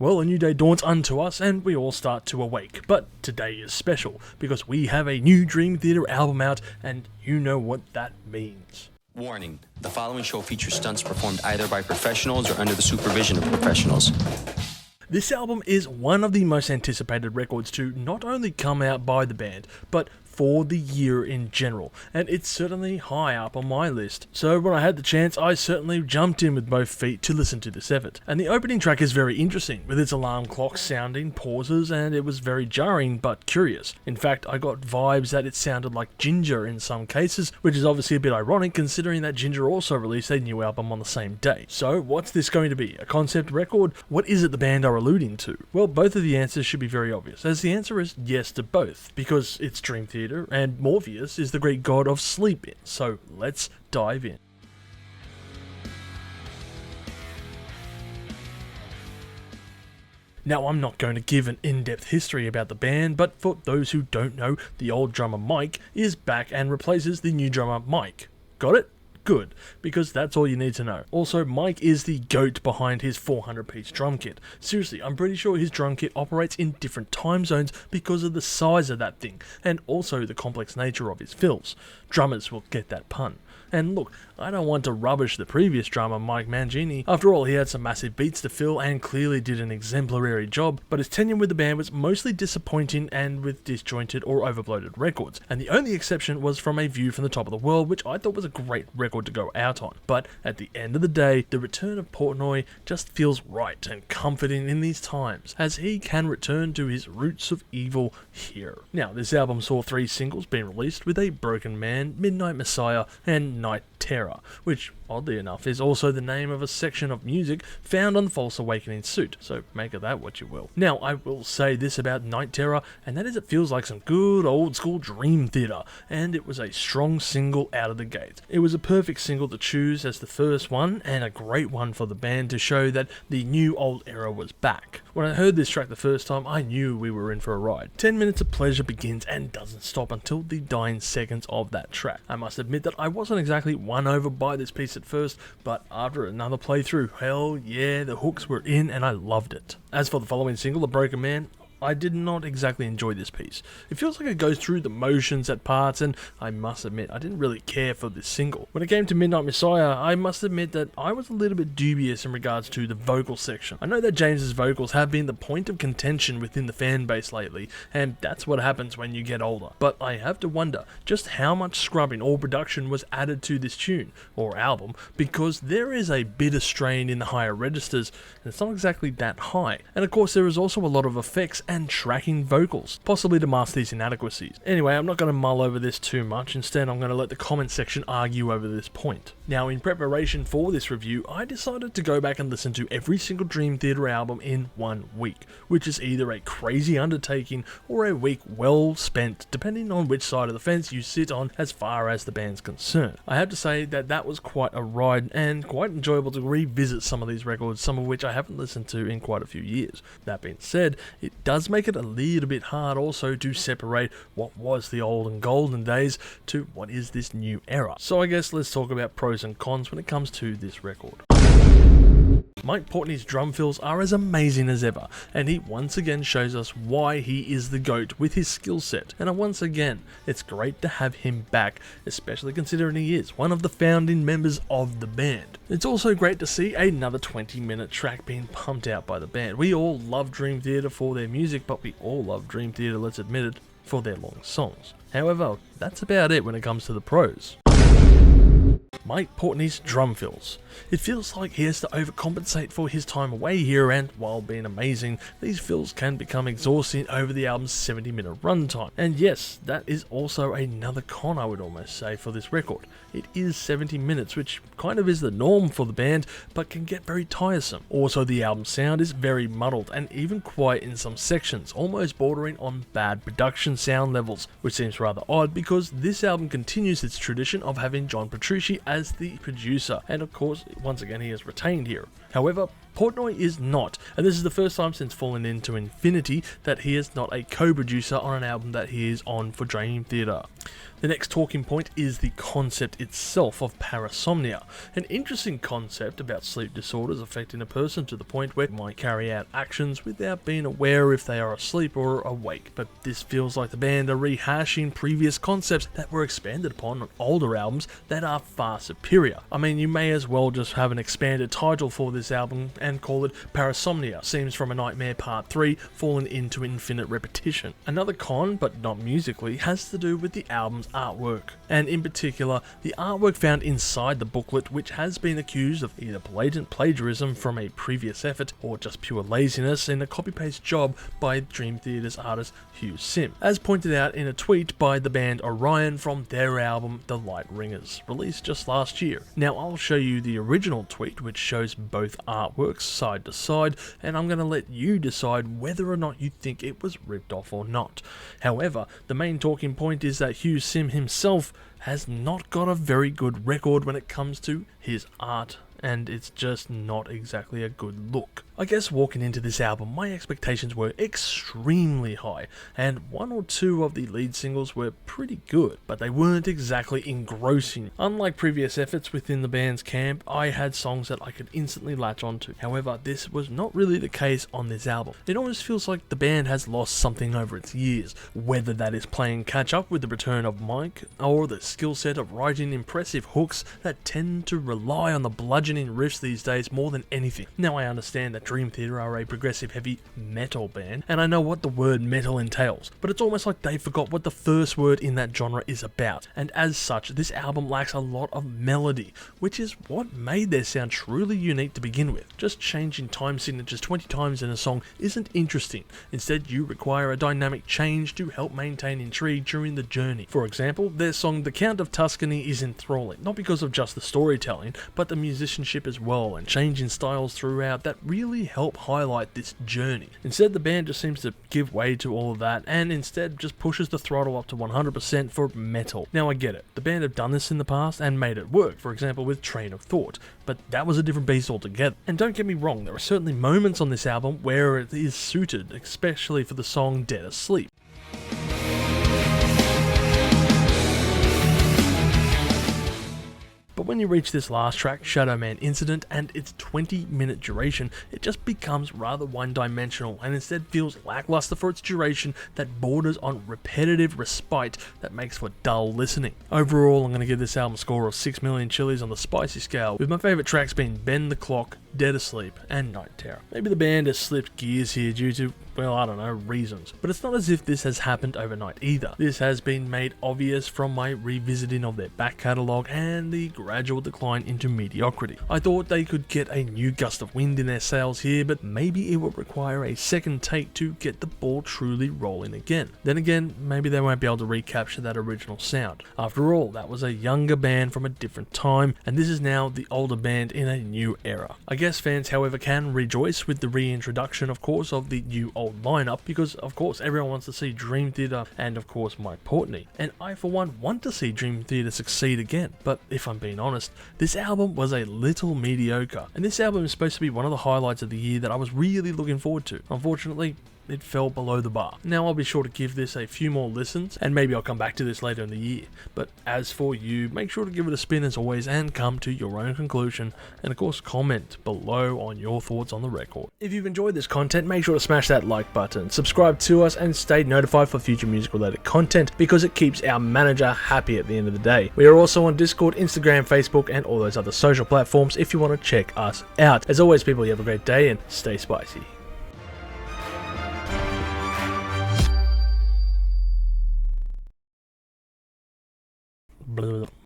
Well, a new day dawns unto us and we all start to awake, but today is special because we have a new Dream Theater album out and you know what that means. Warning, the following show features stunts performed either by professionals or under the supervision of professionals. This album is one of the most anticipated records to not only come out by the band, but for the year in general, and it's certainly high up on my list. So when I had the chance, I certainly jumped in with both feet to listen to this effort. And the opening track is very interesting, with its alarm clock sounding, pauses, and it was very jarring but curious. In fact, I got vibes that it sounded like Ginger in some cases, which is obviously a bit ironic considering that Ginger also released a new album on the same day. So what's this going to be? A concept record? What is it the band are alluding to? Well, both of the answers should be very obvious, as the answer is yes to both, because it's Dream Theater and Morpheus is the Greek god of sleep. So let's dive in. Now, I'm not going to give an in-depth history about the band, but for those who don't know, the old drummer Mike is back and replaces the new drummer Mike. Got it? Good, because that's all you need to know. Also, Mike is the goat behind his 400-piece drum kit. Seriously, I'm pretty sure his drum kit operates in different time zones because of the size of that thing, and also the complex nature of his fills. Drummers will get that pun. And look, I don't want to rubbish the previous drummer Mike Mangini. After all, he had some massive beats to fill and clearly did an exemplary job, but his tenure with the band was mostly disappointing and with disjointed or overbloated records. And the only exception was From a View from the Top of the World, which I thought was a great record to go out on. But at the end of the day, the return of Portnoy just feels right and comforting in these times, as he can return to his roots of evil here. Now, this album saw 3 singles being released with A Broken Man, Midnight Messiah, and Night Terror, which, oddly enough, is also the name of a section of music found on the False Awakening suit, so make of that what you will. Now, I will say this about Night Terror, and that is it feels like some good old school Dream Theater, and it was a strong single out of the gate. It was a perfect single to choose as the first one, and a great one for the band to show that the new old era was back. When I heard this track the first time, I knew we were in for a ride. 10 minutes of pleasure begins and doesn't stop until the dying seconds of that track. I must admit that I wasn't exactly won over by this piece at first, but after another playthrough, hell yeah, the hooks were in and I loved it. As for the following single, A Broken Man, I did not exactly enjoy this piece. It feels like it goes through the motions at parts, and I must admit, I didn't really care for this single. When it came to Midnight Messiah, I must admit that I was a little bit dubious in regards to the vocal section. I know that James's vocals have been the point of contention within the fan base lately, and that's what happens when you get older. But I have to wonder just how much scrubbing or production was added to this tune, or album, because there is a bit of strain in the higher registers, and it's not exactly that high. And of course, there is also a lot of effects and tracking vocals, possibly to mask these inadequacies. Anyway, I'm not going to mull over this too much, instead I'm going to let the comment section argue over this point. Now, in preparation for this review, I decided to go back and listen to every single Dream Theater album in 1 week, which is either a crazy undertaking or a week well spent, depending on which side of the fence you sit on as far as the band's concerned. I have to say that that was quite a ride and quite enjoyable to revisit some of these records, some of which I haven't listened to in quite a few years. That being said, it does make it a little bit hard also to separate what was the old and golden days to what is this new era. So I guess let's talk about pros and cons when it comes to this record. Mike Portnoy's drum fills are as amazing as ever, and he once again shows us why he is the GOAT with his skill set. And once again, it's great to have him back, especially considering he is one of the founding members of the band. It's also great to see another 20-minute track being pumped out by the band. We all love Dream Theater for their music, but we all love Dream Theater, let's admit it, for their long songs. However, that's about it when it comes to the pros. Mike Portnoy's drum fills. It feels like he has to overcompensate for his time away here, and while being amazing, these fills can become exhausting over the album's 70-minute runtime. And yes, that is also another con, I would almost say, for this record. It is 70 minutes, which kind of is the norm for the band, but can get very tiresome. Also, the album sound is very muddled and even quiet in some sections, almost bordering on bad production sound levels, which seems rather odd because this album continues its tradition of having John Petrucci as the producer, and of course, once again, he is retained here. However, Portnoy is not, and this is the first time since Falling Into Infinity that he is not a co-producer on an album that he is on for Dream Theater. The next talking point is the concept itself of parasomnia, an interesting concept about sleep disorders affecting a person to the point where they might carry out actions without being aware if they are asleep or awake. But this feels like the band are rehashing previous concepts that were expanded upon on older albums that are far superior. I mean, you may as well just have an expanded title for this album and call it Parasomnia, Scenes from a Nightmare Part 3, fallen into infinite repetition. Another con, but not musically, has to do with the album's artwork, and in particular the artwork found inside the booklet, which has been accused of either blatant plagiarism from a previous effort or just pure laziness in a copy-paste job by Dream Theater's artist Hugh Sim, as pointed out in a tweet by the band Orion from their album The Light Ringers, released just last year. Now I'll show you the original tweet, which shows both artworks side to side, and I'm going to let you decide whether or not you think it was ripped off or not. However, the main talking point is that Hugh Sim himself has not got a very good record when it comes to his art, and it's just not exactly a good look. I guess walking into this album, my expectations were extremely high, and one or two of the lead singles were pretty good, but they weren't exactly engrossing. Unlike previous efforts within the band's camp, I had songs that I could instantly latch onto. However, this was not really the case on this album. It almost feels like the band has lost something over its years, whether that is playing catch up with the return of Mike, or the skill set of writing impressive hooks that tend to rely on the bludgeoning riffs these days more than anything. Now I understand that Dream Theater are a progressive heavy metal band, and I know what the word metal entails, but it's almost like they forgot what the first word in that genre is about, and as such, this album lacks a lot of melody, which is what made their sound truly unique to begin with. Just changing time signatures 20 times in a song isn't interesting. Instead, you require a dynamic change to help maintain intrigue during the journey. For example, their song The Count of Tuscany is enthralling, not because of just the storytelling, but the musicianship as well, and changing styles throughout that really help highlight this journey. Instead, the band just seems to give way to all of that, and instead just pushes the throttle up to 100% for metal. Now I get it, the band have done this in the past and made it work, for example with Train of Thought, but that was a different beast altogether. And don't get me wrong, there are certainly moments on this album where it is suited, especially for the song Dead Asleep. But when you reach this last track, Shadow Man Incident, and its 20-minute duration, it just becomes rather one-dimensional and instead feels lackluster for its duration that borders on repetitive respite that makes for dull listening. Overall, I'm going to give this album a score of 6 million chilies on the spicy scale, with my favourite tracks being Bend the Clock, Dead Asleep, and Night Terror. Maybe the band has slipped gears here due to, well, I don't know, reasons. But it's not as if this has happened overnight either. This has been made obvious from my revisiting of their back catalogue and the gradual decline into mediocrity. I thought they could get a new gust of wind in their sails here, but maybe it would require a second take to get the ball truly rolling again. Then again, maybe they won't be able to recapture that original sound. After all, that was a younger band from a different time, and this is now the older band in a new era. I guess fans, however, can rejoice with the reintroduction, of course, of the new old lineup, because of course everyone wants to see Dream Theater and of course Mike Portnoy, and I for one want to see Dream Theater succeed again. But if I'm being honest, this album was a little mediocre, and this album is supposed to be one of the highlights of the year that I was really looking forward to. Unfortunately, it fell below the bar. Now I'll be sure to give this a few more listens, and maybe I'll come back to this later in the year. But as for you, make sure to give it a spin as always and come to your own conclusion, and of course comment below on your thoughts on the record. If you've enjoyed this content, make sure to smash that like button, subscribe to us, and stay notified for future music related content, because it keeps our manager happy at the end of the day. We are also on Discord, Instagram, Facebook, and all those other social platforms if you want to check us out. As always people, you have a great day and stay spicy. Blah, blah, blah.